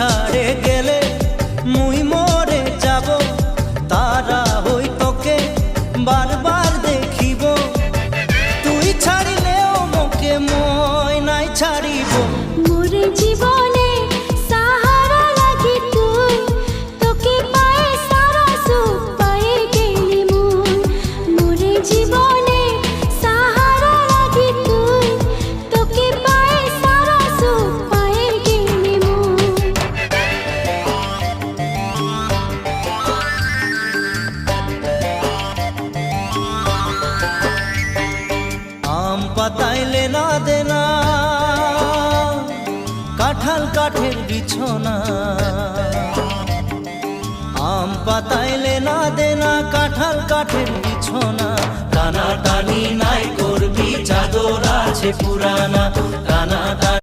ছাড়ে গেলে মুই মরে যাব, তারা হই তোকে বারবার দেখিব। তুই ছাড়িলেও মোকে মই নাই ছাড়িব। মোর জীবনে সাহারা লাগি তুই, তোকে পায়ে সারা সুখ পায়ে গেলি মুই। মোর জীবনে সাহারা লাগি তুই, তোকে পায়ে সারা সুখ পায়ে গেলি মুই। আম পাতাইলে না দেনা, কাঁঠাল কাঠের বিছনা। আম পাতাইলে না দেনা, কাঁঠাল কাঠের বিছনা। টানা টানি নাই করবি, চাদর আছে পুরানা। টানা